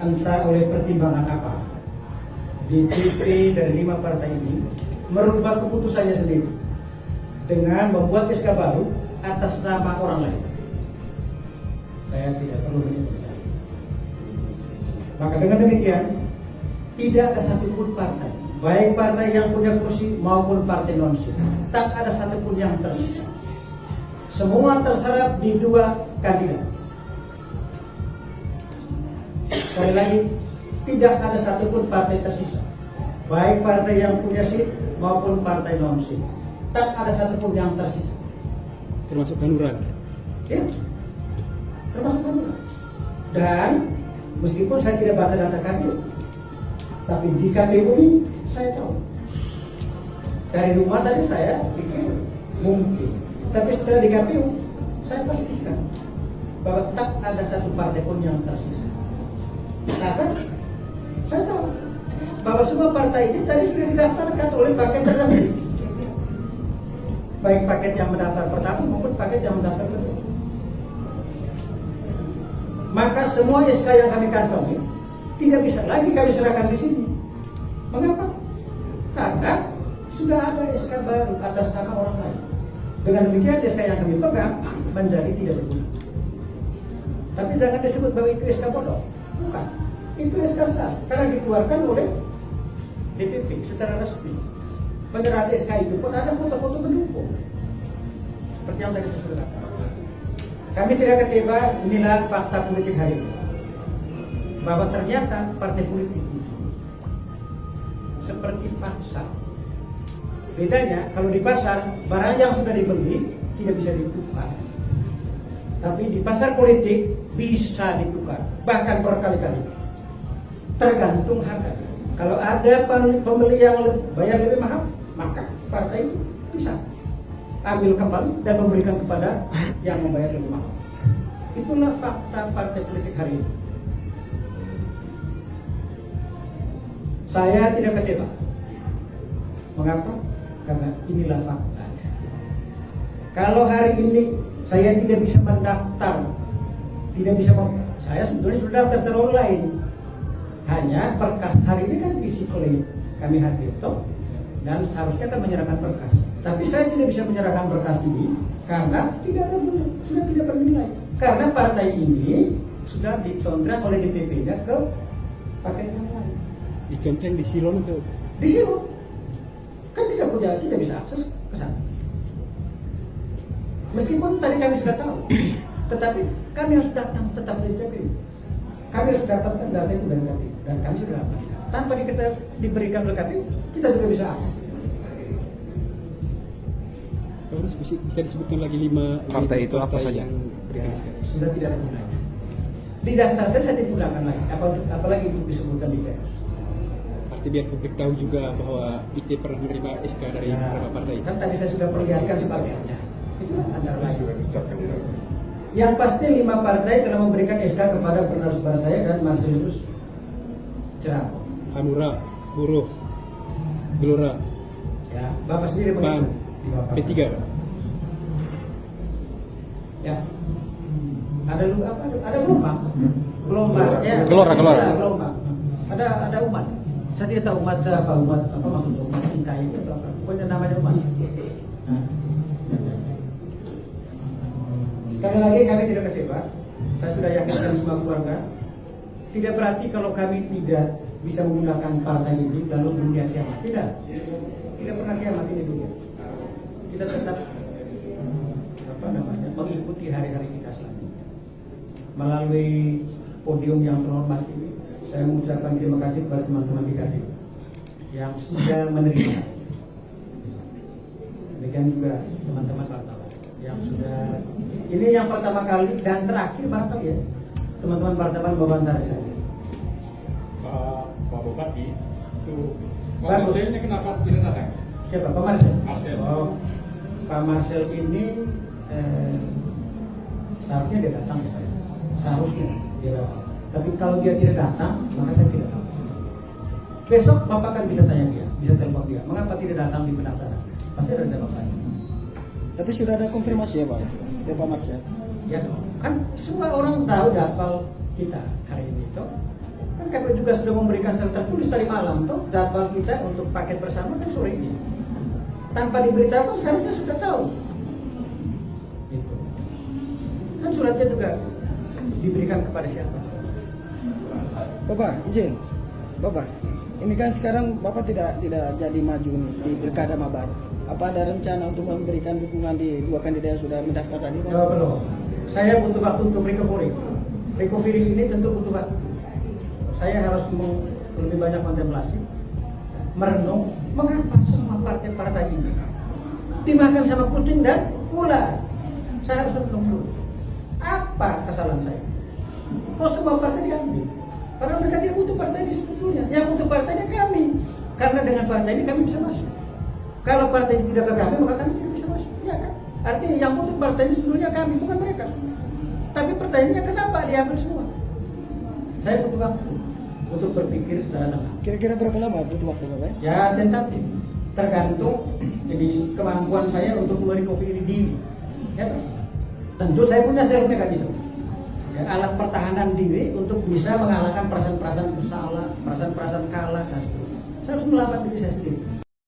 entah oleh pertimbangan apa, DPP dari 5 partai ini merubah keputusannya sendiri dengan membuat SK baru atas nama orang lain. Saya tidak perlu menyebutkan. Maka dengan demikian, tidak ada satupun partai, baik partai yang punya kursi maupun partai non-sip, tak ada satupun yang tersisa. Semua terserap di 2 kandidat. Sekali lagi, tidak ada satupun partai tersisa, baik partai yang punya sip maupun partai non-sip, tak ada satupun yang tersisa. Termasuk Hanura. Ya, termasuk Hanura. Dan meskipun saya tidak baca data KPU, tapi di KPU ini saya tahu. Dari rumah tadi saya pikir mungkin, tapi setelah di KPU saya pastikan bahwa tak ada satu partai pun yang tersisa. Karena saya tahu bahwa semua partai ini tadi sudah didaftarkan oleh paket terdahulu, baik paket yang mendaftar pertama maupun paket yang mendaftar kedua. Maka semua SK yang kami kantongi tidak bisa lagi kami serahkan di sini. Mengapa? Karena sudah ada SK baru atas nama orang lain. Dengan demikian SK yang kami pegang menjadi tidak berguna. Tapi jangan disebut bahwa itu SK bodoh. Bukan. Itu SK sah karena dikeluarkan oleh DPP secara resmi. Penyerahan SK itu pun ada foto-foto pendukung. Seperti yang tadi saya sudah katakan. Kami tidak kecewa, inilah fakta politik hari ini. Bahwa ternyata partai politik itu seperti pasar. Bedanya, kalau di pasar, barang yang sudah dibeli tidak bisa ditukar. Tapi di pasar politik bisa ditukar, bahkan berkali-kali. Tergantung harga. Kalau ada pembeli yang bayar lebih mahal, maka partai itu bisa ambil kembali dan memberikan kepada yang membayar lebih mahal. Itulah fakta partai politik hari ini. Saya tidak kecewa. Mengapa? Karena inilah faktanya. Kalau hari ini saya tidak bisa mendaftar, saya sebetulnya sudah daftar online. Hanya berkas hari ini kan diisi oleh kami Hartirto dan seharusnya kan menyerahkan berkas. Tapi saya tidak bisa menyerahkan berkas ini karena sudah tidak bernilai. Karena partai ini sudah dicontrak oleh DPP-nya ke paket yang lain. Dicontrak di Silon ke? Di Silon. Kan tidak bisa akses ke sana. Meskipun tadi kami sudah tahu, tetapi kami harus datang tetap di KPU. Kami harus dapatkan data itu dari KPU dan kami sudah dapat. Tanpa kita diberikan oleh KPU, kita juga bisa akses. Harus bisa disebutkan lagi 5 partai itu apa saja? Ya, sudah tidak ada gunanya. Di daftar saya digunakan lagi, apalagi itu disebutkan di pers. Arti biar publik tahu juga bahwa IT pernah menerima SK dari beberapa partai. Kan tadi saya sudah perlihatkan sebagainya. Itulah antara lain. Yang pasti 5 partai telah memberikan SK kepada Bernard Subartaya dan Marcelus Ceramo. Hanura, Buruh, Gelora. Ya, Bapak sendiri PAN, P3. Ya. Ada gelombang. Ya. Gelora. Gelombang. Ada umat. Saya tidak tahu umat apa maksudnya umat intai itu apa. Pokoknya namanya umat. Nah. Sekali lagi kami tidak kecewa. Saya sudah yakinkan semua keluarga. Tidak berarti kalau kami tidak bisa menggunakan partai ini lalu dunia kiamat. Tidak pernah kiamat ini dunia. Kita tetap mengikuti hari-hari kita selanjutnya. Melalui podium yang terhormat ini, saya mengucapkan terima kasih kepada teman-teman di KPU yang sudah menerima. Demikian juga teman-teman wartawan yang sudah, ini yang pertama kali dan terakhir barangkali ya, teman-teman wartawan wawancara saya. Pak Bupati itu Bagus. Marcelnya kenapa tidak datang? Siapa? Pak Marcel? Marcel. Oh, Pak Marcel ini seharusnya dia datang ya Pak. Seharusnya dia datang. Tapi kalau dia tidak datang, maka saya tidak tahu. Besok Bapak kan bisa tanya dia, bisa telepon dia. Mengapa tidak datang di pendaftaran? Pasti ada jawabannya. Tapi sudah ada konfirmasi ya Pak? Ya Pak Marcel? Ya dong. Kan semua orang tahu jadwal kita hari ini itu. Kan KPU juga sudah memberikan secara tertulis tadi malam tuh jadwal kita untuk paket bersama kan sore ini. Tanpa diberitahu seharusnya sudah tahu. Gitu. Kan suratnya juga diberikan kepada siapa? Bapak, izin. Bapak, ini kan sekarang Bapak tidak jadi maju nih di Pilkada Mabar. Apa ada rencana untuk memberikan dukungan di dua kandidat yang sudah mendaftar tadi, Pak? Ya, belum. Saya butuh waktu untuk recovery. Recovery ini tentu butuh waktu. Saya harus lebih banyak kontemplasi, merenung, mengapa semua partai-partai ini dimakan sama kucing dan ular. Saya harus renung dulu. Apa kesalahan saya? Kok semua partai diambil? Padahal mereka tidak butuh partai ini sebetulnya. Yang butuh partainya kami. Karena dengan partai ini kami bisa masuk. Kalau partai ini tidak ke kami, maka kami tidak bisa masuk. Ya kan? Artinya yang butuh partai ini sebetulnya kami, bukan mereka. Tapi pertanyaannya kenapa diambil semua? Saya butuh waktu untuk berpikir secara lengkap. Kira-kira berapa lama butuh waktu, Bapak? Ya tentatif, tergantung jadi kemampuan saya untuk merecovery diri. Ya, tentu saya punya self mekanisme, ya, alat pertahanan diri untuk bisa mengalahkan perasaan-perasaan bersalah, perasaan-perasaan kalah dan seterusnya. Saya harus melawan diri saya sendiri.